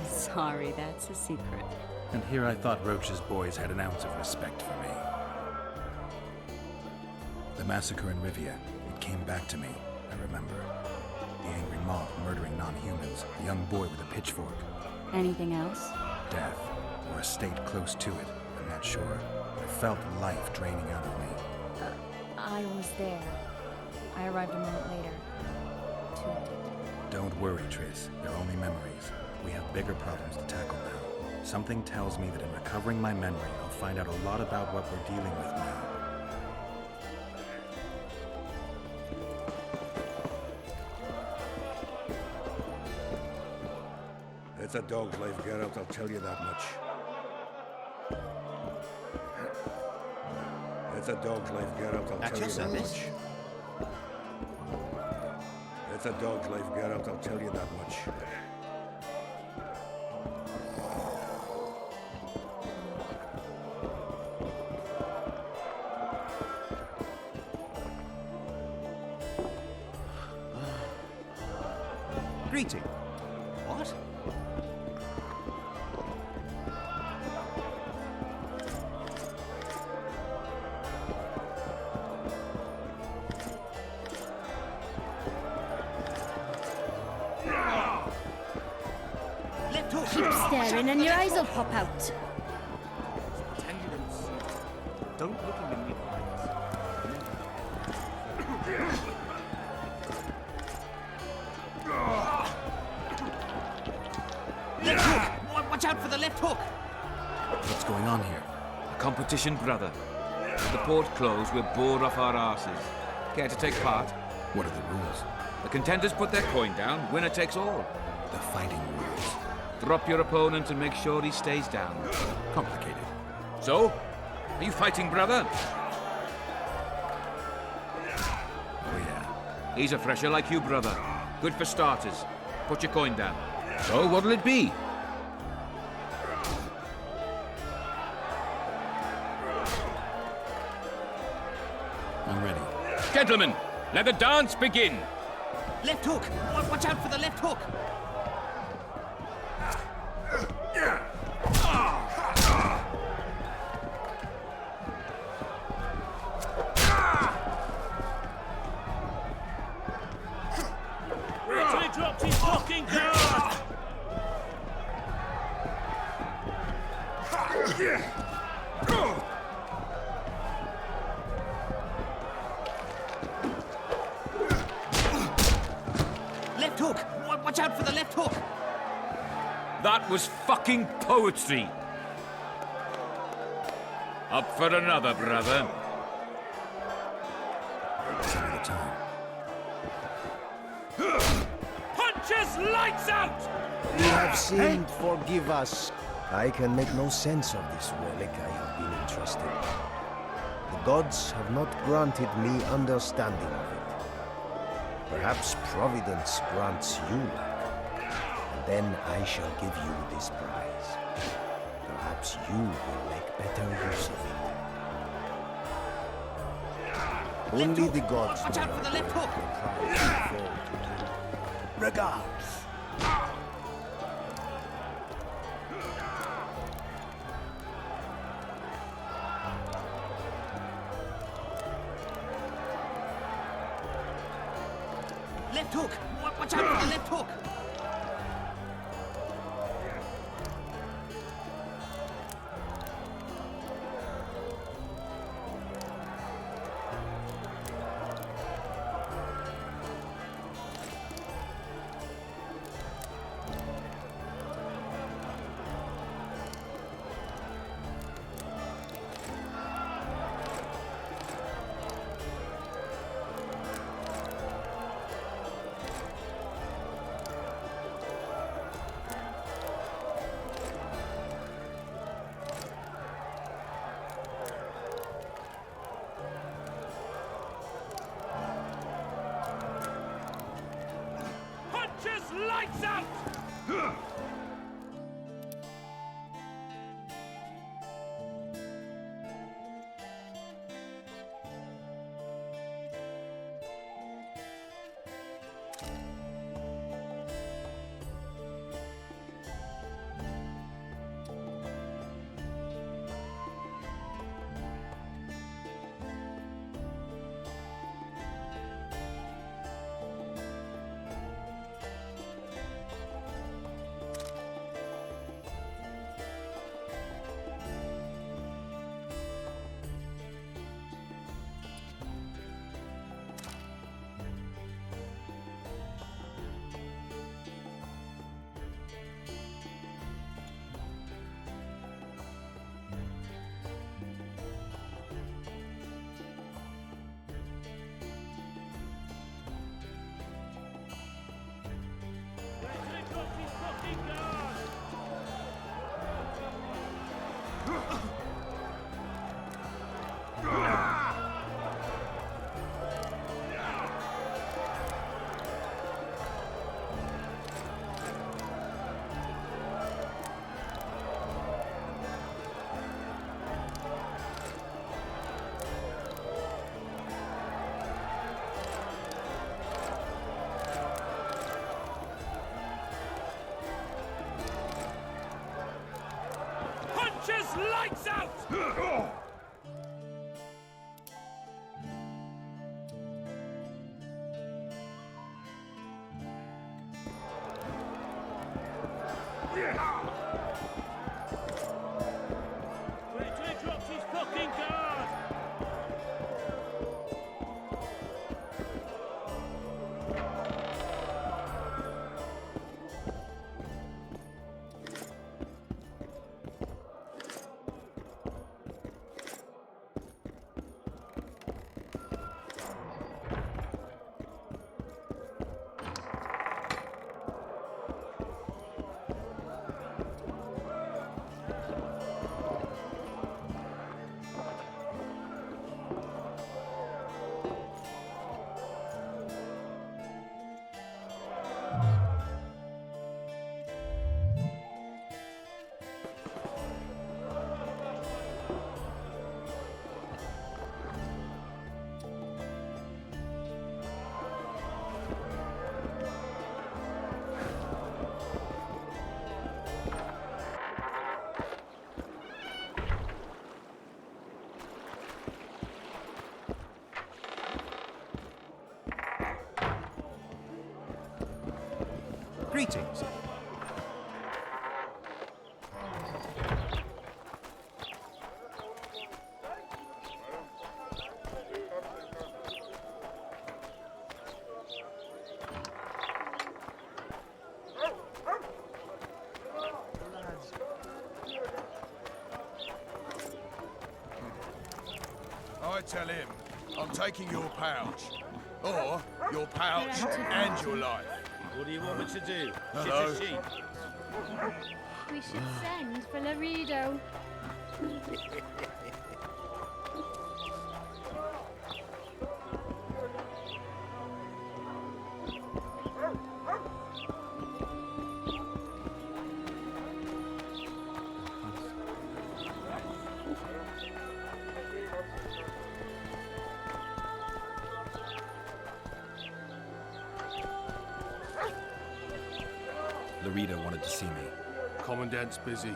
Sorry, that's a secret.
And here I thought Roach's boys had an ounce of respect for me. The massacre in Rivia, it came back to me, I remember. The angry mob murdering non-humans, a young boy with a pitchfork.
Anything else?
Death, or a state close to it, I'm not sure. I felt life draining out of me.
I was there. I arrived a moment later. Too late.
Don't worry, Triss. They're only memories. We have bigger problems to tackle now. Something tells me that in recovering my memory, I'll find out a lot about what we're dealing with now.
It's a dog's life, Geralt, I'll tell you that much. It's a dog's life, Geralt, I'll tell you that much. It's a dog's life, Geralt, I'll tell you that much.
Greeting. What?
Keep staring and your eyes will pop out.
Don't look him in the
Left hook! Watch out for the left hook!
What's going on here?
A competition, brother. With the port closed, we're bored off our asses. Care to take part?
What are the rules?
The contenders put their coin down, winner takes all.
The fighting rules.
Drop your opponent and make sure he stays down.
Complicated.
So? Are you fighting, brother?
Oh, yeah.
He's a fresher like you, brother. Good for starters. Put your coin down. So, what'll it be?
I'm ready.
Gentlemen, let the dance begin!
Left hook! Watch out for the left hook!
He dropped his fucking guard!
Left hook! Watch out for the left hook!
That was fucking poetry! Up for another, brother.
Some of the time.
Punches lights out!
We have sinned, forgive us. I can make no sense of this relic I have been entrusted. The gods have not granted me understanding of it. Perhaps Providence grants you luck, and then I shall give you this prize. Perhaps you will make better use of it. Only the gods
Watch out for the left hook!
the prize will fall to you. Regards.
Left hook! Watch out for the left hook!
Wait till he drops his fucking guard!
Greetings.
I tell him I'm taking your pouch. Or your pouch and your life.
What do you want me to do?
Hello.
Shit a sheep?
We should send for Laredo.
Laredo wanted to see me.
Commandant's busy.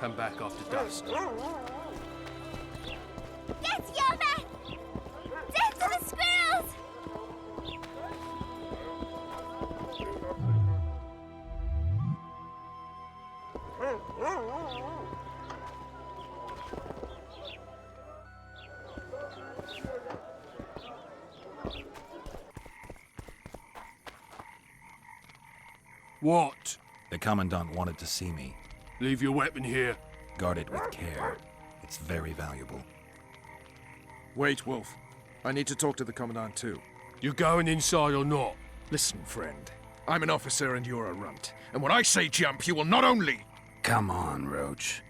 Come back after dusk.
Get your men! Dead to the squirrels!
What?
The Commandant wanted to see me.
Leave your weapon here.
Guard it with care. It's very valuable.
Wait, Wolf. I need to talk to the Commandant too.
You going inside or not?
Listen, friend. I'm an officer and you're a runt. And when I say jump, you will not only...
Come on, Roach.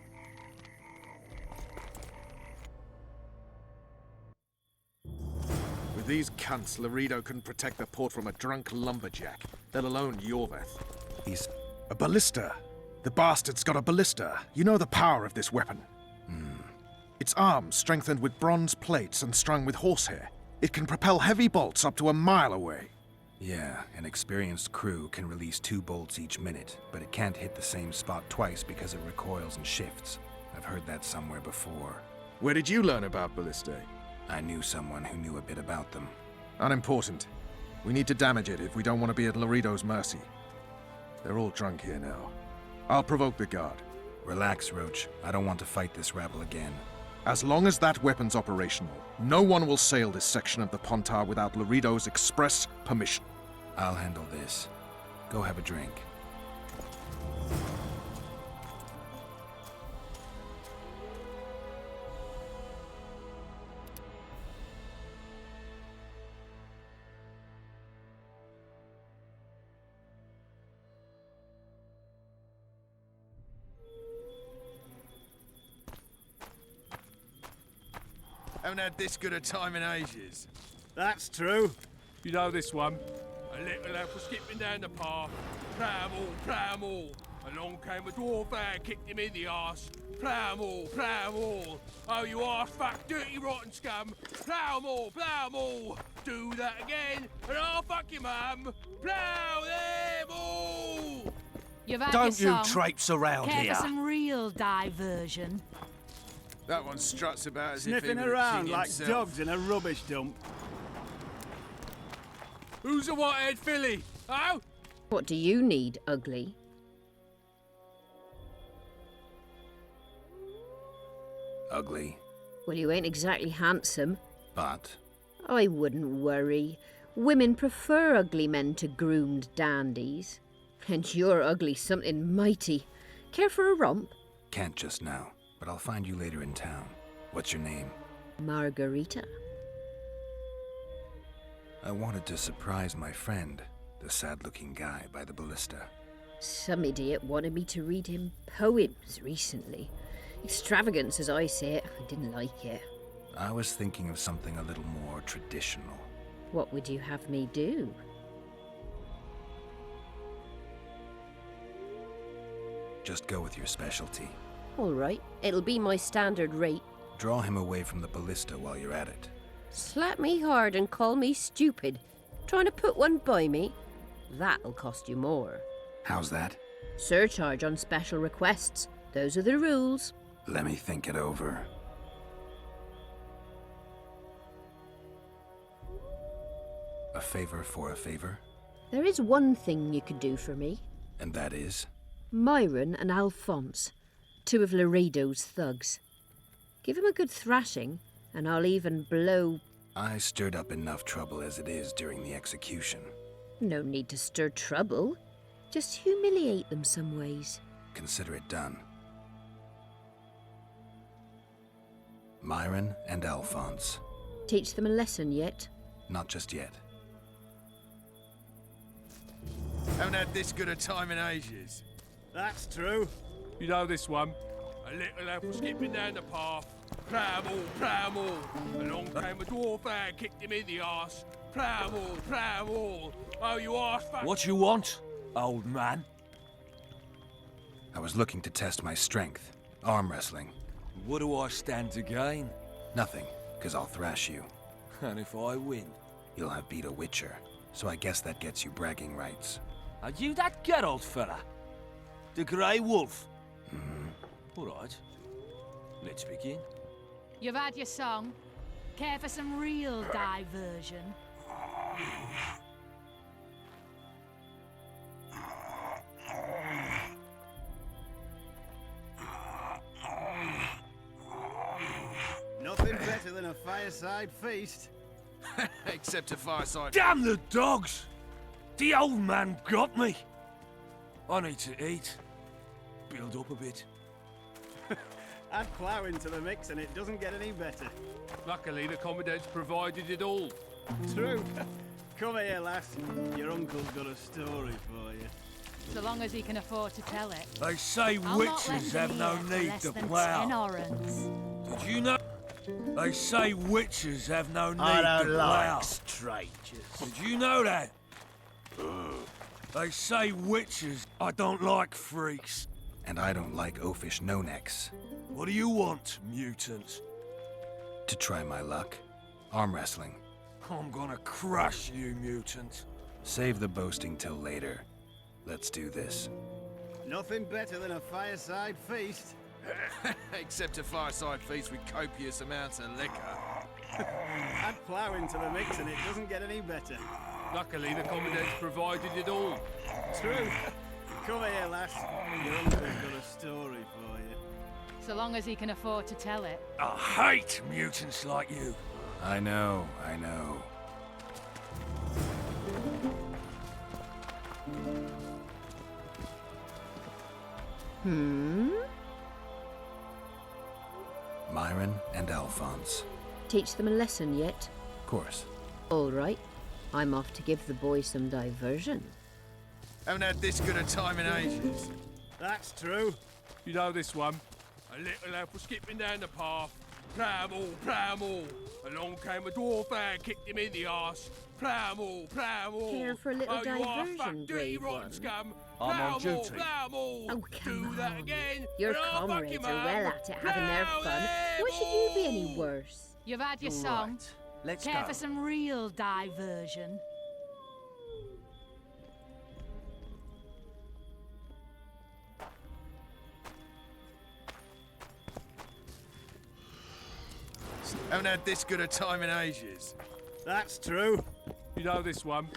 With these cunts, Laredo can protect the port from a drunk lumberjack, let alone Yorveth.
He's...
a ballista. The bastard's got a ballista. You know the power of this weapon. Its arms strengthened with bronze plates and strung with horsehair. It can propel heavy bolts up to a mile away.
Yeah, an experienced crew can release 2 bolts each minute, but it can't hit the same spot twice because it recoils and shifts. I've heard that somewhere before.
Where did you learn about ballistae?
I knew someone who knew a bit about them.
Unimportant. We need to damage it if we don't want to be at Laredo's mercy. They're all drunk here now. I'll provoke the guard.
Relax, Roach. I don't want to fight this rabble again.
As long as that weapon's operational, no one will sail this section of the Pontar without Laredo's express permission.
I'll handle this. Go have a drink.
Haven't had this good a time in ages.
That's true.
You know this one. A little lad was skipping down the path. Plough 'em all. Along came a dwarf and kicked him in the arse. Plough 'em all. Oh, you arse fuck, dirty rotten scum. Plough 'em all. Do that again, and I'll fuck your mum. Plough them all.
You've had
Don't
your
you
song.
traipse around
Care
here.
for some real diversion?
That one struts about as if he
Sniffing
was a
around
king
like
himself.
dogs in a rubbish dump.
Who's a white-haired filly? Oh?
What do you need, ugly?
Ugly,
Well, you ain't exactly handsome.
but
I wouldn't worry. Women prefer ugly men to groomed dandies. And you're ugly something mighty. Care for a romp?
can't just now. But I'll find you later in town. What's your name?
Margarita.
I wanted to surprise my friend, the sad-looking guy by the ballista.
Some idiot wanted me to read him poems recently. Extravagance, as I say it. I didn't like it.
I was thinking of something a little more traditional.
What would you have me do?
Just go with your specialty.
All right, it'll be my standard rate.
Draw him away from the ballista while you're at it.
Slap me hard and call me stupid. Trying to put one by me? That'll cost you more.
How's that?
Surcharge on special requests. Those are the rules.
Let me think it over. A favor for a favor?
There is one thing you could do for me.
And that is?
Myron and Alphonse, two of Laredo's thugs. Give him a good thrashing, and I'll even blow...
I stirred up enough trouble as it is during the execution.
No need to stir trouble. Just humiliate them some ways.
Consider it done. Myron and Alphonse.
Teach them a lesson yet?
Not just yet.
Haven't had this good a time in ages.
That's true.
You know this one. A little apple skipping down the path. Plough-all, plough-all. Along came a dwarf and kicked him in the arse. Plough-all, plough-all. Oh, you arse fuck.
What you want, old man?
I was looking to test my strength. Arm wrestling.
What do I stand to gain?
Nothing, because I'll thrash you.
And if I win?
You'll have beat a witcher, so I guess that gets you bragging rights.
Are you that Geralt fella? The Grey Wolf? All right. Let's begin.
You've had your song. Care for some real diversion?
Nothing better than a fireside feast.
Except a fireside.
Damn the dogs! The old man got me. I need to eat. Build up a bit.
Add plough into the mix and it doesn't get any better.
Luckily, the Commandant's provided it all.
True. Come here, lass. Your uncle's got a story for you.
So long as he can afford to tell it.
They say
I'll not
witches
let
have
him
no
eat for
need
less
to
than
plough.
10 orans.
Did you know? They say witches have no need
I
to
don't
plough.
like strangers.
Did you know that? They say witches. I don't like freaks.
And I don't like oafish no-necks.
What do you want, mutant?
To try my luck. Arm wrestling.
I'm gonna crush you, mutant.
Save the boasting till later. Let's do this.
Nothing better than a fireside feast.
Except a fireside feast with copious amounts of liquor.
Add plough into the mix and it doesn't get any better.
Luckily, the Commandant's provided it all.
True. Come here, lass. Your uncle's got a story for you.
So long as he can afford to tell it.
I hate mutants like you.
I know, I know. Myron and Alphonse.
Teach them a lesson yet?
Of course.
All right. I'm off to give the boys some diversion.
Haven't had this good a time in ages.
That's true.
You know this one. A little apple skipping down the path. Plough-all, plough-all. Along came a dwarf and kicked him in the arse. Plough-all, plough-all.
Care for a little
oh, you are
diversion,
fuck, dirty
brave
rotten
one?
scum.
I'm on
Plough-all,
duty.
plough-all.
Oh, come
Do that
on.
again.
Your
and I'll fuck
comrades
him
are well
up.
at it, having their fun. Why should you be any worse?
You've had your song.
Right. Let's
Care
go.
for some real diversion?
Haven't had this good a time in ages.
That's true.
You know this one.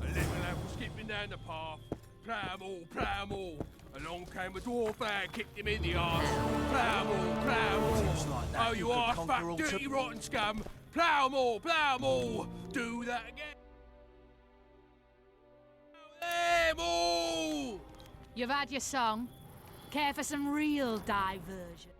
A little apple skipping down the path. Plough-all, plough-all. Along came a dwarf there, kicked him in the arse. Plough more, plough more. Oh, you are fat, dirty, rotten scum. Plough more, plough more. Do that again. There, more.
You've had your song. Care for some real diversion?